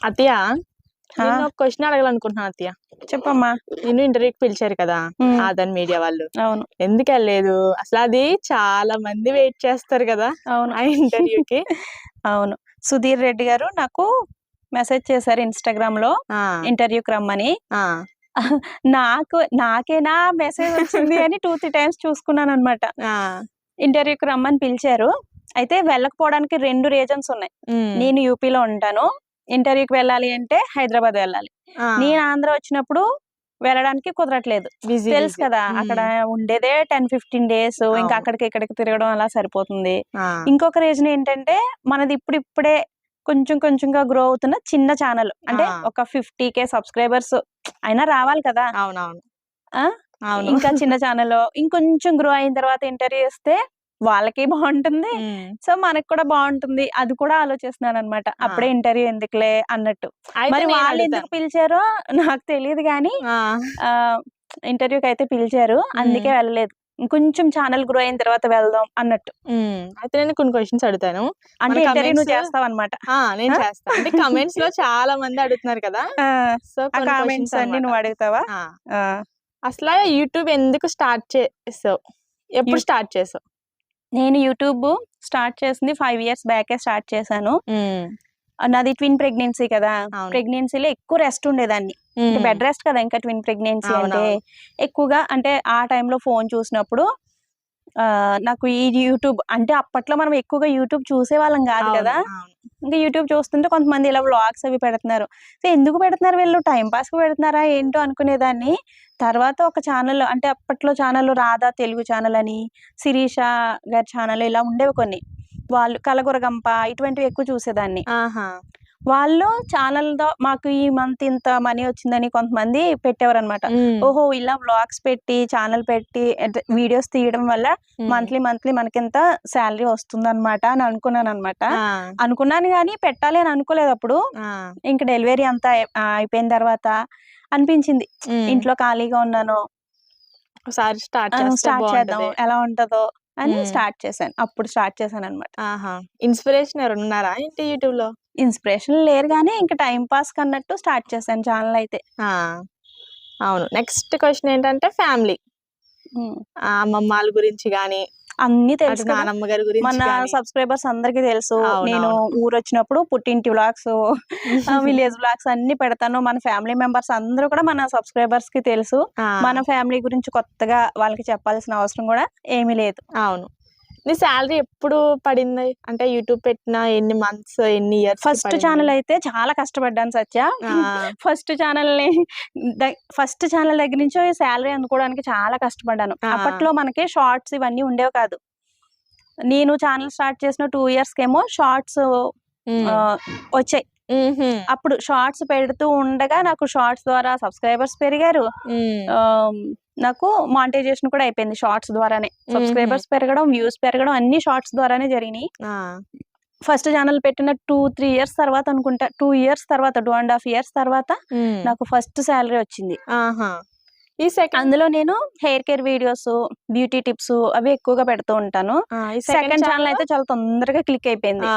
అత్తయ్య ఆ! నేను ఒక క్వశ్చన్ అడగాలనుకుంటున్నాను అత్తయ్య. చెప్పమ్మా. నిన్ను ఇంటర్వ్యూకి పిలిచారు కదా హ్మ్. ఆదన్ మీడియా వాళ్ళు. అవును. ఎందుకు వెళ్ళలేదు? అసలు అది చాలా మంది వెయిట్ చేస్తారు కదా అవును. ఆ ఇంటర్వ్యూకి. అవును. సుధీర్ రెడ్డి గారు నాకు మెసేజ్ చేశారు ఇన్‌స్టాగ్రామ్‌లో ఆ, ఇంటర్వ్యూకి రమ్మని. ఆ, నాకేనా మెసేజ్ వచ్చింది అని 2, 3 టైమ్స్ చూసుకున్నాననమాట. ఆ, ఇంటర్వ్యూకి రమ్మని పిలిచారు. అయితే వెళ్ళకపోవడానికి 2 రీజన్స్ ఉన్నాయి. ఉమ్, నేను యూపీలో ఉంటాను. ఇంటర్వ్యూకి వెళ్ళాలి అంటే హైదరాబాద్ వెళ్ళాలి. ఆ, నేను ఆంధ్ర వచ్చినప్పుడు వెళ్ళడానికి కుదరట్లేదు. బిజీ తెలుసు బిజీ. కదా! అక్కడ ఉండేదే 10, 15 డేస్. ఇంకా అవును. అక్కడికి ఇక్కడికి తిరగడం అలా సరిపోతుంది. ఆ, ఇంకొక రీజన్ ఏంటంటే మనది ఇప్పుడిప్పుడే కొంచెం కొంచెంగా గ్రో అవుతున్న చిన్న ఛానల్. అంటే ఆ, ఒక 50K సబ్స్క్రైబర్స్ అయినా రావాలి కదా! అవునవును. ఆ! అవును. ఇంకా చిన్న ఛానెల్ ఇంకొంచెం గ్రో అయిన తర్వాత ఇంటర్వ్యూ ఇస్తే వాళ్ళకి బావుంటుంది. ఉమ్, సో, మనకు కూడా బావుంటుంది. అది కూడా ఆలోచిస్తున్నాననమాట. ఆ, అప్పుడే ఇంటర్వ్యూ ఎందుకులే అన్నట్టు. అయితే మరి నేను వాళ్ళెందుకు అడుగుతాను. పిలిచారో నాకు తెలీదు గానీ ఆ, ఆహ్, ఇంటర్వ్యూకయితే పిలిచారు. ఉమ్, అందుకే వెళ్ళలేదు. ఇంకొంచెం ఛానెల్ గ్రో అయిన తర్వాత వెళ్దాం అన్నట్టు. అయితే నేను కొన్ని క్వశ్చన్స్ అడుగుతాను. మన అంటే ఇంటర్వ్యూ కమెంట్స్. నువ్వు చేస్తావనమాట. నేను ఆ! చేస్తా. అంటే కమెంట్స్ లో చాలా మంది అడుగుతున్నారు కదా. ఆ! సో ఆ కొన్ని కామెంట్స్ క్వశ్చన్స్ అన్నీ అన్నమాట. నువ్వు అడుగుతావా? ఆ, ఆ! అసలా యూట్యూబ్ ఎందుకు స్టార్ట్ చేసావు? యూ ఎప్పుడు స్టార్ట్ చేసావు? నేను యూట్యూబ్ స్టార్ట్ చేసింది 5 ఇయర్స్ బ్యాకే స్టార్ట్ చేశాను. హ్మ్. నాది ట్విన్ ప్రెగ్నెన్సీ కదా! అవును. ప్రెగ్నెన్సీలో ఎక్కువ రెస్ట్ ఉండేదాన్ని. అంటే హ్మ్. బెడ్ రెస్ట్ కదా! ఇంకా ట్విన్ ప్రెగ్నెన్సీ అంటే. అవునవును. ఎక్కువగా అంటే ఆ టైంలో ఫోను చూసినప్పుడు నాకు ఈ యూట్యూబ్ అంటే అప్పట్లో మనం ఎక్కువగా యూట్యూబ్ చూసేవాళ్ళం గాదు అవును. కదా! అవును. ఇంకా యూట్యూబ్ చూస్తుంటే కొంతమంది ఇలా వ్లాగ్స్ అవి పెడుతున్నారు. సో, ఎందుకు పెడుతున్నారు వీళ్ళు టైమ్ పాస్‌కి పెడుతున్నారా ఏంటో అనుకునేదాన్ని. తర్వాత ఒక ఛానల్ అంటే అప్పట్లో ఛానల్ రాధా తెలుగు ఛానల్ అని, శిరీష గారి ఛానల్ ఇలా ఉండేవి కొన్ని. వాళ్ళు కలగురగంప ఇటువంటివి ఎక్కువ చూసేదాన్ని. ఆహా! వాళ్ళు ఛానల్‌లో మాకు ఈ మంత్ ఇంత మనీ వచ్చిందని కొంతమంది పెట్టేవారనమాట. హ్మ్. ఓహో! ఇలా వ్లాగ్స్ పెట్టి, ఛానల్ పెట్టి అంటే వీడియోస్ తీయడం వల్ల హ్మ్. మంత్లీ మనకింత సాలరీ వస్తుందనమాట అని అనుకున్నాననమాట. ఆ! అనుకున్నాను గానీ పెట్టాలి అని అనుకోలేదప్పుడు. ఆ! ఇంక డెలివరీ అంతా అయిపోయిన తర్వాత అనిపించింది. హ్మ్. ఇంట్లో ఖాళీగా ఉన్నాను. ఒకసారి స్టార్ట్ చేస్తే స్టార్ట్ చేద్దాం బావుంటది. ఎలా ఉంటదో అని హ్మ్. స్టార్ట్ చేశాను. అప్పుడు స్టార్ట్ చేశాననమాట. ఆహా! ఇన్‌స్పిరేషన్ ఎవరైనా ఉన్నారా ఏంటి యూట్యూబ్‌లో? ఇన్‌స్పిరేషన్ లేరు గానీ ఇంక టైమ్ పాస్‌కన్నట్టు స్టార్ట్ చేశాను ఛానల్ అయితే. ఆ! అవును. నెక్స్ట్ క్వెషన్ ఏంటంటే ఫ్యామిలీ. హ్మ్. అమ్మమ్మాళ్ళ గురించి గాని, అన్నీ అటు తెలుసు కదా! నానమ్మ గారి గురించి మన గాని. సబ్‌స్క్రైబర్స్ అందరికీ తెలుసు. నేను అవునవును. ఊరొచ్చినప్పుడు పుట్టింటి వ్లాగ్స్, విలేజ్ వ్లాగ్స్ అన్నీ పెడతాను. మన ఫ్యామిలీ మెంబర్స్ అందరూ కూడా మన సబ్‌స్క్రైబర్స్‌కి తెలుసు. ఆ! మన ఫ్యామిలీ గురించి కొత్తగా వాళ్ళకి చెప్పాల్సిన అవసరం గూడా ఏమీ లేదు. అవును. నీ సాలరీ ఎప్పుడు పడింది? అంటే యూట్యూబ్ పెట్టిన ఎన్ని మంత్స్, ఎన్ని ఇయర్స్‌కి ఫస్ట్ పడింది? ఛానల్ అయితే చాలా కష్టపడ్డాను సత్య. ఆ! ఫస్ట్ ఛానల్‌ని ఫస్ట్ ఛానల్ దగ్గర నుంచే సాలరీ అందుకోవడానికి చాలా కష్టపడ్డాను. ఆ! అప్పట్లో మనకి షార్ట్స్ ఇవన్నీ ఉండేవి కాదు. నేను ఛానల్ స్టార్ట్ చేసిన 2 ఇయర్స్‌కేమో షార్ట్స్ హ్మ్. ఆహ్, వచ్చాయి. హుహు. అప్పుడు షార్ట్స్ పెడుతూ ఉండగా నాకు షార్ట్స్ ద్వారా సబ్‌స్క్రైబర్స్ పెరిగారు. హ్మ్. ఆహ్, నాకు మానిటైజేషన్ కూడా అయిపోయింది షార్ట్స్ ద్వారానే. హుహు. సబ్‌స్క్రైబర్స్ పెరగడం, వ్యూస్ పెరగడం అన్నీ షార్ట్స్ ద్వారానే జరిగినియి. ఆ! ఫస్ట్ ఛానల్ పెట్టిన 2, 3 ఇయర్స్ తర్వాత అనుకుంటా. 2 ఇయర్స్ తర్వాత 2 ½ ఇయర్స్ తర్వాత హ్మ్. నాకు ఫస్ట్ సాలరీ వచ్చింది. ఆహా! ఈ సెకండ్ అందులో నేను hair care videos, beauty tips అవి ఎక్కువగా పెడుతూ ఉంటాను. ఈ సెకండ్ సెకండ్ ఛానల్ ఛానెల్‌లో. అయితే చాలా తొందరగా క్లిక్ అయిపోయింది. ఆ!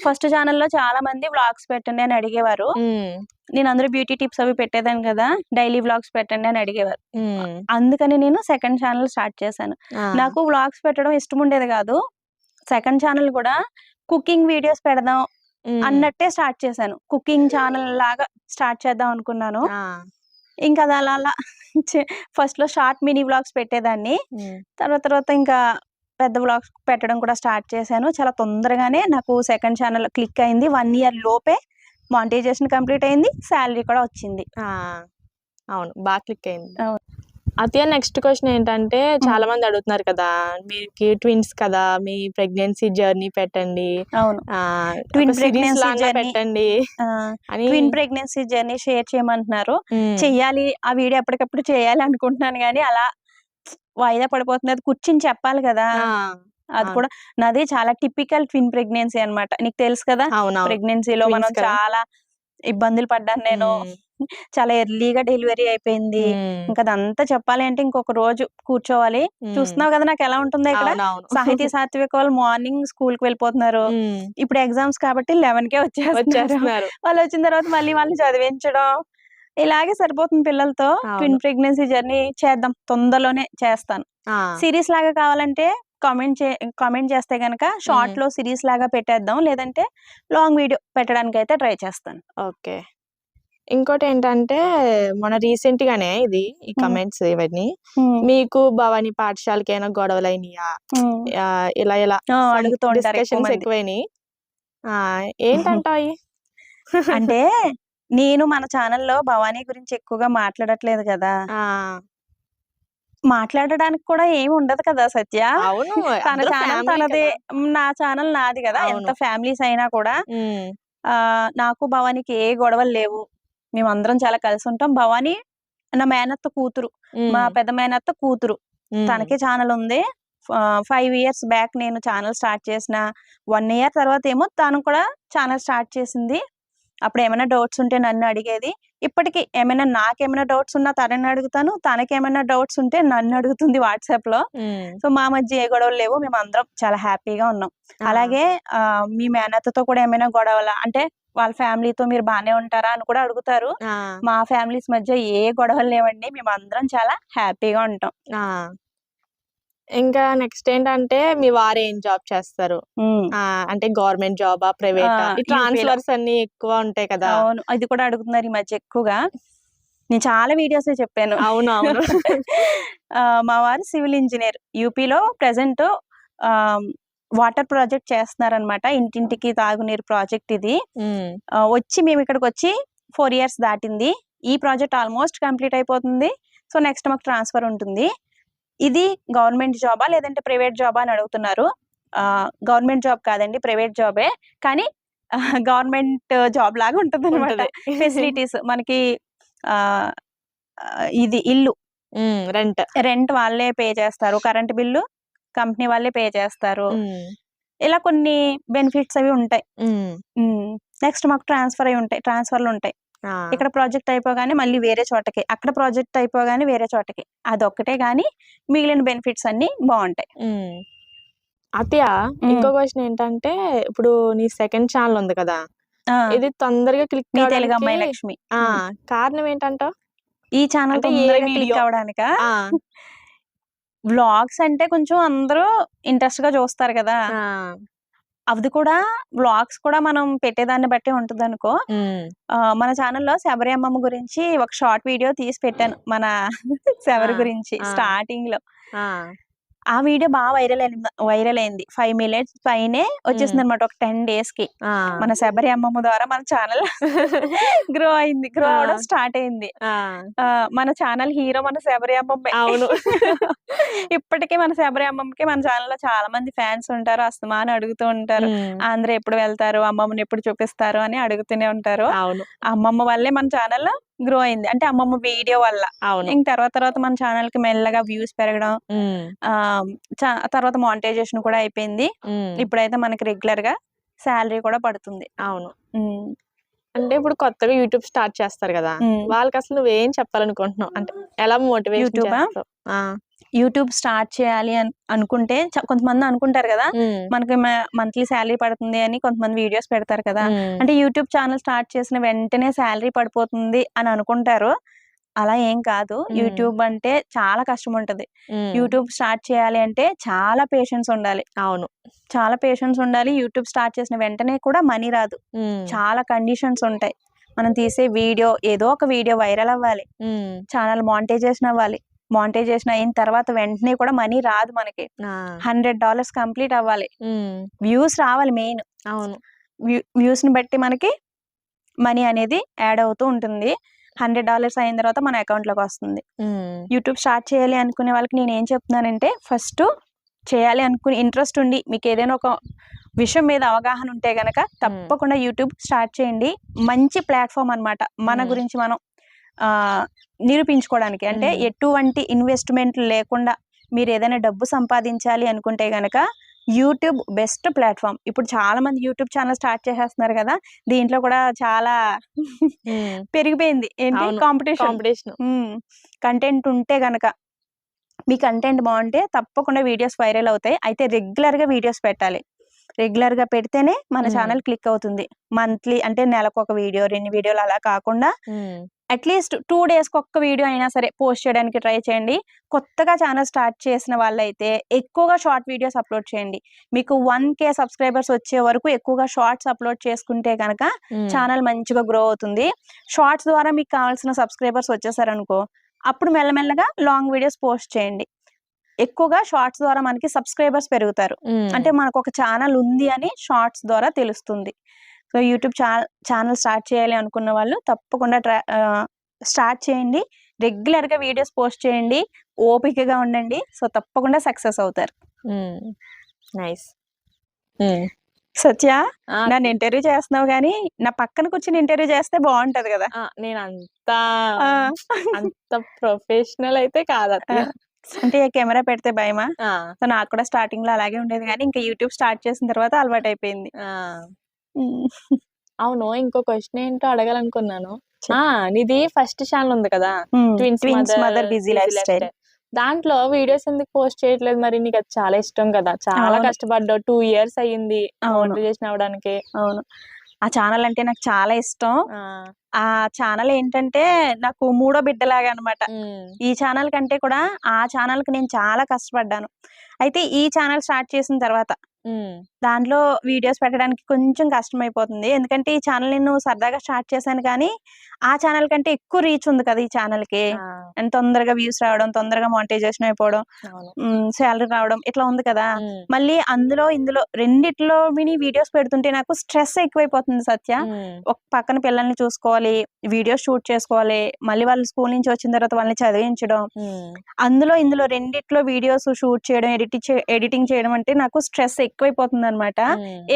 ఫస్ట్ ఛానల్‌లో చాలా మంది వ్లాగ్స్ పెట్టండి అని అడిగేవారు. హ్మ్. నేను అందులో బ్యూటీ టిప్స్ అవి పెట్టేదాన్ని కదా! డైలీ వ్లాగ్స్ పెట్టండి అని అడిగేవారు. హ్మ్. అందుకని నేను సెకండ్ ఛానల్ స్టార్ట్ చేశాను. ఆ! నాకు వ్లాగ్స్ పెట్టడం ఇష్టముండేది కాదు. సెకండ్ ఛానల్ కూడా కుకింగ్ వీడియోస్ పెడదాం హ్మ్. అన్నట్టే స్టార్ట్ చేశాను. కుకింగ్ ఛానల్ లాగా స్టార్ట్ చేద్దాం అనుకున్నాను. ఆ! ఇంకా అది అలా అలా చె ఫస్ట్‌లో షార్ట్ మినీ వ్లాగ్స్ పెట్టేదాన్ని. హ్మ్. తర్వాత ఇంకా పెద్ద వ్లాగ్స్ పెట్టడం కూడా స్టార్ట్ చేశాను. చాలా తొందరగానే నాకు సెకండ్ ఛానల్ క్లిక్ అయింది. 1 ఇయర్ లోపే మానిటైజేషన్ కంప్లీట్ అయింది. సాలరీ కూడా వచ్చింది. ఆ! అవును. క్లిక్ అయింది. అవును. అత్తయ్య నెక్స్ట్ క్వెషన్ ఏంటంటే హ్మ్. చాలా మంది అడుగుతున్నారు కదా! మీకు ట్విన్స్ కదా! మీ ప్రెగ్నెన్సీ జర్నీ పెట్టండి. అవును. ఒక ట్విన్ సీరీస్ ప్రెగ్నెన్సీ లాన్నా జర్నీ పెట్టండి అని. ట్విన్ ప్రెగ్నెన్సీ జర్నీ షేర్ చేయమంటున్నారు. హ్మ్. చెయ్యాలి. ఆ వీడియో ఎప్పటికప్పుడు చేయాలి అనుకుంటున్నాను గానీ, అలా వాయిదా పడిపోతుంది. అది కూర్చొని చెప్పాలి కదా! ఆ! అది అవును. కూడా నాది చాలా టిపికల్ ట్విన్ ప్రెగ్నెన్సీ అన్నమాట. నీకు తెలుసు కదా! అవునవును. ప్రెగ్నెన్సీలో మనం ట్విన్స్ కదా! చాలా ఇబ్బందులు పడ్డాను నేను. హ్మ్. చాలా ఎర్లీగా డెలివరీ అయిపోయింది. ఇంకా అదంతా చెప్పాలి అంటే ఇంకొక రోజు కూర్చోవాలి. చూస్తున్నావు కదా నాకు ఎలా ఉంటుందో ఇక్కడ. సాహితీ సాత్విక్ వాళ్ళు మార్నింగ్ స్కూల్ కి వెళ్ళిపోతున్నారు. ఇప్పుడు ఎగ్జామ్స్ కాబట్టి 11కే వచ్చేస్తున్నారు. వాళ్ళు వచ్చిన తర్వాత మళ్ళీ వాళ్ళని చదివించడం ఇలాగే సరిపోతుంది పిల్లలతో. ట్విన్ ప్రెగ్నెన్సీ జర్నీ చేద్దాం, తొందరలోనే చేస్తాను. సిరీస్ లాగా కావాలంటే కామెంట్ చేస్తే గనక షార్ట్ లో సిరీస్ లాగా పెట్టేద్దాం, లేదంటే లాంగ్ వీడియో పెట్టడానికి అయితే ట్రై చేస్తాను. ఓకే. ఇంకోటి ఏంటంటే మన రీసెంట్ గానే ఇది ఈ కమెంట్స్ ఇవన్నీ మీకు భవానీ పాఠశాలకి ఏమైనా గొడవలు అయినాయా, ఇలా ఇలా అడుగుతూ ఉంటారు డిస్కషన్స్ ఎక్కువైనాయి, ఏంటంటాయి? అంటే నేను మన ఛానల్లో భవానీ గురించి ఎక్కువగా మాట్లాడట్లేదు కదా, మాట్లాడడానికి కూడా ఏమి ఉండదు కదా సత్య. తన ఛానల్ తనదే, నా ఛానల్ నాది కదా. ఎంత ఫ్యామిలీస్ అయినా కూడా నాకు భవానీకి ఏ గొడవలు లేవు. మేమందరం చాలా కలిసి ఉంటాం. భవానీ నా మేనత్త కూతురు, మా పెద్ద మేనత్త కూతురు. తనకి ఛానల్ ఉంది. 5 years బ్యాక్ నేను ఛానల్ స్టార్ట్ చేసిన 1 year తర్వాత ఏమో తను కూడా ఛానల్ స్టార్ట్ చేసింది. అప్పుడు ఏమైనా డౌట్స్ ఉంటే నన్ను అడిగేది. ఇప్పటికి ఏమైనా నాకేమైనా డౌట్స్ ఉన్నా తనని అడుగుతాను, తనకేమైనా డౌట్స్ ఉంటే నన్ను అడుగుతుంది వాట్సాప్ లో. సో మా మధ్య ఏ గొడవలు లేవు, మేము అందరం చాలా హ్యాపీగా ఉన్నాం. అలాగే మీ మేనత్తతో కూడా ఏమైనా గొడవల అంటే వాళ్ళ ఫ్యామిలీతో మీరు బానే ఉంటారా అని కూడా అడుగుతారు. మా ఫ్యామిలీస్ మధ్య ఏ గొడవలు లేవండి, మేము అందరం చాలా హ్యాపీగా ఉంటాం. ఇంకా నెక్స్ట్ ఏంటంటే మీ వారు ఏం జాబ్ చేస్తారు? అంటే గవర్నమెంట్ జాబా, ప్రైవేటా? ట్రాన్స్ఫర్స్ అన్ని ఎక్కువ ఉంటాయి కదా. అవును, ఇది కూడా అడుగుతున్నారు ఈ మధ్య ఎక్కువగా. నేను చాలా వీడియోస్ చెప్పాను. అవునవును. మా వారు సివిల్ ఇంజనీర్, యూపీలో ప్రెసెంట్ వాటర్ ప్రాజెక్ట్ చేస్తున్నారనమాట. ఇంటింటికి తాగునీరు ప్రాజెక్ట్ ఇది. వచ్చి మేము ఇక్కడికి వచ్చి 4 years దాటింది. ఈ ప్రాజెక్ట్ ఆల్మోస్ట్ కంప్లీట్ అయిపోతుంది. సో నెక్స్ట్ మాకు ట్రాన్స్ఫర్ ఉంటుంది. ఇది గవర్నమెంట్ జాబా లేదంటే ప్రైవేట్ జాబా అని అడుగుతున్నారు. గవర్నమెంట్ జాబ్ కాదండి, ప్రైవేట్ జాబే. కానీ గవర్నమెంట్ జాబ్ లాగా ఉంటుంది అనమాట. ఫెసిలిటీస్ మనకి ఇది ఇల్లు రెంట్ వాళ్ళే పే చేస్తారు, కరెంట్ బిల్లు కంపెనీ వాళ్ళే పే చేస్తారు. ఇలా కొన్ని బెనిఫిట్స్ అవి ఉంటాయి. నెక్స్ట్ మాకు ట్రాన్స్ఫర్లు ఉంటాయి. ఇక్కడ ప్రాజెక్ట్ అయిపోగానే మళ్ళీ వేరే చోటకి, అక్కడ ప్రాజెక్ట్ అయిపోగానే వేరే చోటకి. అదొక్కటే గానీ మిగిలిన బెనిఫిట్స్ అన్ని బాగుంటాయి. అత్య, ఇంకో క్వశ్చన్ ఏంటంటే ఇప్పుడు నీ సెకండ్ ఛానల్ ఉంది కదా, ఇది తొందరగా క్లిక్ తెలుగు అమ్మాయి లక్ష్మి. కారణం ఏంటంటావు? ఈ ఛానల్ క్లిక్ అవడానికా? వ్లాగ్స్ అంటే కొంచెం అందరూ ఇంట్రెస్ట్ గా చూస్తారు కదా. అది కూడా వ్లాగ్స్ కూడా మనం పెట్టేదాన్ని బట్టి ఉంటుంది అనుకో. మన ఛానల్లో శబరి అమ్మమ్మ గురించి ఒక షార్ట్ వీడియో తీసి పెట్టాను, మన శబరి గురించి స్టార్టింగ్ లో. ఆ వీడియో బాగా వైరల్ అయింది. 5 minutes పైనే వచ్చేసింది అనమాట ఒక 10 days కి. మన శబరి అమ్మమ్మ ద్వారా మన ఛానల్ గ్రో అవడం స్టార్ట్ అయింది. మన ఛానల్ హీరో మన శబరి అమ్మమ్మ. అవును. ఇప్పటికే మన శబరి అమ్మమ్మకి మన ఛానల్ లో చాలా మంది ఫ్యాన్స్ ఉంటారు. అస్తమాను అడుగుతూ ఉంటారు, ఆంధ్ర ఎప్పుడు వెళ్తారు, అమ్మమ్మని ఎప్పుడు చూపిస్తారు అని అడుగుతూనే ఉంటారు. అమ్మమ్మ వల్లే మన ఛానల్ గ్రో అయింది, అంటే అమ్మమ్మ వీడియో వల్ల. ఇంక తర్వాత మన ఛానల్ కి మెల్లగా వ్యూస్ పెరగడం, తర్వాత మానిటైజేషన్ కూడా అయిపోయింది. ఇప్పుడైతే మనకి రెగ్యులర్ గా శాలరీ కూడా పడుతుంది. అవును. అంటే ఇప్పుడు కొత్తగా యూట్యూబ్ స్టార్ట్ చేస్తారు కదా, వాళ్ళకి అసలు నువ్వేం చెప్పాలనుకుంటున్నావు? అంటే ఎలా మోటివేషన్? యూట్యూబ్ స్టార్ట్ చేయాలి అనుకుంటే కొంతమంది అనుకుంటారు కదా, మనకి మంత్లీ శాలరీ పడుతుంది అని కొంతమంది వీడియోస్ పెడతారు కదా. అంటే యూట్యూబ్ ఛానల్ స్టార్ట్ చేసిన వెంటనే శాలరీ పడిపోతుంది అని అనుకుంటారు. అలా ఏం కాదు. యూట్యూబ్ అంటే చాలా కష్టం ఉంటది. యూట్యూబ్ స్టార్ట్ చేయాలి అంటే చాలా పేషెన్స్ ఉండాలి. అవును, చాలా పేషెన్స్ ఉండాలి. యూట్యూబ్ స్టార్ట్ చేసిన వెంటనే కూడా మనీ రాదు. చాలా కండిషన్స్ ఉంటాయి. మనం తీసే వీడియో, ఏదో ఒక వీడియో వైరల్ అవ్వాలి, ఛానల్ మానిటైజేషన్ అవ్వాలి. మానిటైజేషన్ అయిన తర్వాత వెంటనే కూడా మనీ రాదు మనకి. $100 కంప్లీట్ అవ్వాలి, వ్యూస్ రావాలి మెయిన్. అవును, వ్యూస్ ని బట్టి మనకి మనీ అనేది యాడ్ అవుతూ ఉంటుంది. $100 అయిన తర్వాత మన అకౌంట్ లోకి వస్తుంది. యూట్యూబ్ స్టార్ట్ చేయాలి అనుకునే వాళ్ళకి నేను ఏం చెప్తున్నానంటే, ఫస్ట్ చేయాలి అనుకుని ఇంట్రెస్ట్ ఉండి మీకు ఏదైనా ఒక విషయం మీద అవగాహన ఉంటే గనక తప్పకుండా యూట్యూబ్ స్టార్ట్ చేయండి. మంచి ప్లాట్ఫామ్ అన్నమాట మన గురించి మనం నిరూపించుకోవడానికి. అంటే ఎటువంటి ఇన్వెస్ట్మెంట్ లేకుండా మీరు ఏదైనా డబ్బు సంపాదించాలి అనుకుంటే గనక యూట్యూబ్ బెస్ట్ ప్లాట్ఫామ్. ఇప్పుడు చాలా మంది యూట్యూబ్ ఛానల్ స్టార్ట్ చేసేస్తున్నారు కదా, దీంట్లో కూడా చాలా పెరిగిపోయింది ఏంటి కాంపిటీషన్. కంటెంట్ ఉంటే గనక, మీ కంటెంట్ బాగుంటే తప్పకుండా వీడియోస్ వైరల్ అవుతాయి. అయితే రెగ్యులర్గా వీడియోస్ పెట్టాలి. రెగ్యులర్గా పెడితేనే మన ఛానల్ క్లిక్ అవుతుంది. మంత్లీ అంటే నెలకు ఒక వీడియో 2 వీడియోలు అలా కాకుండా అట్లీస్ట్ 2 డేస్కి ఒక్క వీడియో అయినా సరే పోస్ట్ చేయడానికి ట్రై చేయండి. కొత్తగా ఛానల్ స్టార్ట్ చేసిన వాళ్ళైతే ఎక్కువగా షార్ట్ వీడియోస్ అప్లోడ్ చేయండి. మీకు 1K సబ్స్క్రైబర్స్ వచ్చే వరకు ఎక్కువగా షార్ట్స్ అప్లోడ్ చేసుకుంటే కనుక ఛానల్ మంచిగా గ్రో అవుతుంది. షార్ట్స్ ద్వారా మీకు కావాల్సిన సబ్స్క్రైబర్స్ వచ్చేసారనుకో, అప్పుడు మెల్లమెల్లగా లాంగ్ వీడియోస్ పోస్ట్ చేయండి. ఎక్కువగా షార్ట్స్ ద్వారా మనకి సబ్స్క్రైబర్స్ పెరుగుతారు. అంటే మనకు ఒక ఛానల్ ఉంది అని షార్ట్స్ ద్వారా తెలుస్తుంది. సో యూట్యూబ్ ఛానల్ స్టార్ట్ చేయాలి అనుకున్న వాళ్ళు తప్పకుండా స్టార్ట్ చేయండి. రెగ్యులర్గా వీడియోస్ పోస్ట్ చేయండి. ఓపికగా ఉండండి. సో తప్పకుండా సక్సెస్ అవుతారు. నైస్. సత్య, నన్ను ఇంటర్వ్యూ చేస్తున్నావు కానీ నా పక్కన కూర్చొని ఇంటర్వ్యూ చేస్తే బాగుంటది కదా. నేను అంత ప్రొఫెషనల్ అయితే కాదు. అంటే కెమెరా పెడితే భయమా? సో నాకు కూడా స్టార్టింగ్ లో అలాగే ఉండేది, కానీ ఇంకా యూట్యూబ్ స్టార్ట్ చేసిన తర్వాత అలవాటు అయిపోయింది. అవును, ఇంకో క్వశ్చన్ ఏంటో అడగాలనుకున్నాను. నీది ఫస్ట్ ఛానల్ ఉంది కదా, twins mother busy life style. దాంట్లో వీడియోస్ ఎందుకు పోస్ట్ చేయట్లేదు మరి? నీకు అది చాలా ఇష్టం కదా, చాలా కష్టపడ్డావు. 2 years అయ్యింది మోటివేషన్ అవడానికి. అవును, ఆ ఛానల్ అంటే నాకు చాలా ఇష్టం. ఆ ఛానల్ ఏంటంటే నాకు 3వ బిడ్డలాగా అనమాట. ఈ ఛానల్ కంటే కూడా ఆ ఛానల్ కి నేను చాలా కష్టపడ్డాను. అయితే ఈ ఛానల్ స్టార్ట్ చేసిన తర్వాత దాంట్లో వీడియోస్ పెట్టడానికి కొంచెం కష్టం అయిపోతుంది. ఎందుకంటే ఈ ఛానల్ నేను సరదాగా స్టార్ట్ చేశాను, కానీ ఆ ఛానల్ కంటే ఎక్కువ రీచ్ ఉంది కదా ఈ ఛానల్ కి. అండ్ తొందరగా వ్యూస్ రావడం, తొందరగా మానిటైజేషన్ అయిపోవడం, శాలరీ రావడం ఇట్లా ఉంది కదా. మళ్ళీ ఇందులో రెండిట్లో మినీ వీడియోస్ పెడుతుంటే నాకు స్ట్రెస్ ఎక్కువైపోతుంది సత్య. ఒక పక్కన పిల్లల్ని చూసుకోవాలి, వీడియోస్ షూట్ చేసుకోవాలి, మళ్ళీ వాళ్ళు స్కూల్ నుంచి వచ్చిన తర్వాత వాళ్ళని చదివించడం, ఇందులో రెండిట్లో వీడియోస్ షూట్ చేయడం, ఎడిటింగ్ చేయడం అంటే నాకు స్ట్రెస్ ఎక్కువైపోతుంది అనమాట.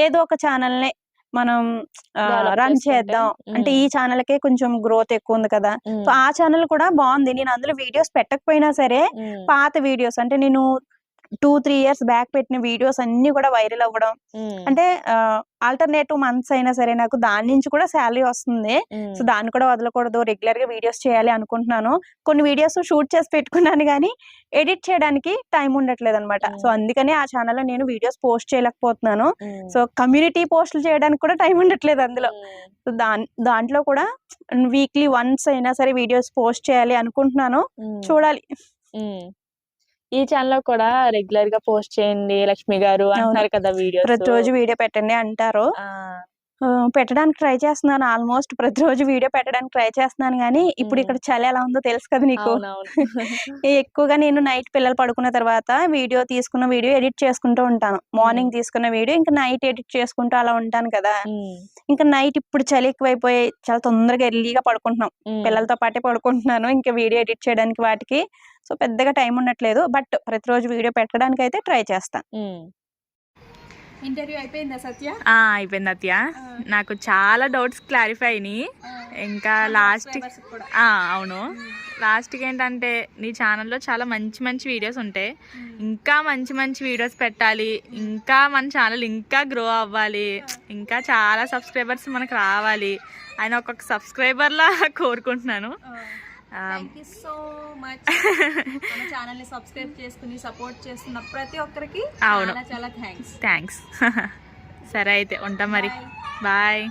ఏదో ఒక ఛానల్ నే మనం రన్ చేద్దాం అంటే ఈ ఛానల్ కే కొంచెం గ్రోత్ ఎక్కువ ఉంది కదా. సో ఆ ఛానల్ కూడా బాగుంది. నేను అందులో వీడియోస్ పెట్టకపోయినా సరే పాత వీడియోస్ అంటే నేను 2-3 years బ్యాక్ పెట్టిన వీడియోస్ అన్ని కూడా వైరల్ అవ్వడం, అంటే ఆల్టర్నేటివ్ మంత్స్ అయినా సరే నాకు దాని నుంచి కూడా శాలరీ వస్తుంది. సో దాన్ని కూడా వదలకూడదు, రెగ్యులర్ గా వీడియోస్ చేయాలి అనుకుంటున్నాను. కొన్ని వీడియోస్ షూట్ చేసి పెట్టుకున్నాను కానీ ఎడిట్ చేయడానికి టైం ఉండట్లేదు అనమాట. సో అందుకని ఆ ఛానల్లో నేను వీడియోస్ పోస్ట్ చేయలేకపోతున్నాను. సో కమ్యూనిటీ పోస్టులు చేయడానికి కూడా టైం ఉండట్లేదు అందులో. సో దాంట్లో కూడా వీక్లీ వన్స్ అయినా సరే వీడియోస్ పోస్ట్ చేయాలి అనుకుంటున్నాను, చూడాలి. ఈ ఛానల్ లో కూడా రెగ్యులర్ గా పోస్ట్ చేయండి లక్ష్మి గారు అంటారు కదా, వీడియో ప్రతిరోజు వీడియో పెట్టండి అంటారు. పెట్టడానికి ట్రై చేస్తున్నాను, ఆల్మోస్ట్ ప్రతిరోజు వీడియో పెట్టడానికి ట్రై చేస్తున్నాను. కానీ ఇప్పుడు ఇక్కడ చలి ఎలా ఉందో తెలుసు కదా నీకు. ఎక్కువగా నేను నైట్ పిల్లలు పడుకున్న తర్వాత తీసుకున్న వీడియో ఎడిట్ చేసుకుంటూ ఉంటాను. మార్నింగ్ తీసుకున్న వీడియో ఇంకా నైట్ ఎడిట్ చేసుకుంటూ అలా ఉంటాను కదా. ఇంకా నైట్ ఇప్పుడు చలి ఎక్కువైపోయి చాలా తొందరగా ఎర్లీగా పడుకుంటున్నాం, పిల్లలతో పాటే పడుకుంటున్నాను ఇంకా వీడియో ఎడిట్ చేయడానికి వాటికి. సో పెద్దగా టైం ఉండట్లేదు, బట్ ప్రతిరోజు వీడియో పెట్టడానికి అయితే ట్రై చేస్తాను. ఇంటర్వ్యూ అయిపోయిందా సత్య? అయిపోయింది అత్య. నాకు చాలా డౌట్స్ క్లారిఫై అయినాయి. ఇంకా అవును, లాస్ట్కి ఏంటంటే నీ ఛానల్లో చాలా మంచి వీడియోస్ ఉంటాయి. ఇంకా మంచి వీడియోస్ పెట్టాలి, ఇంకా మన ఛానల్ ఇంకా గ్రో అవ్వాలి, ఇంకా చాలా సబ్స్క్రైబర్స్ మనకు రావాలి అని ఒక్కొక్క సబ్స్క్రైబర్లా కోరుకుంటున్నాను. Thank you so much. మన ఛానల్ ని సబ్స్క్రైబ్ చేసుకుని సపోర్ట్ చేస్తున్న ప్రతి ఒక్కరికి చాలా థ్యాంక్స్. సరే అయితే ఉంటాం మరి, బాయ్.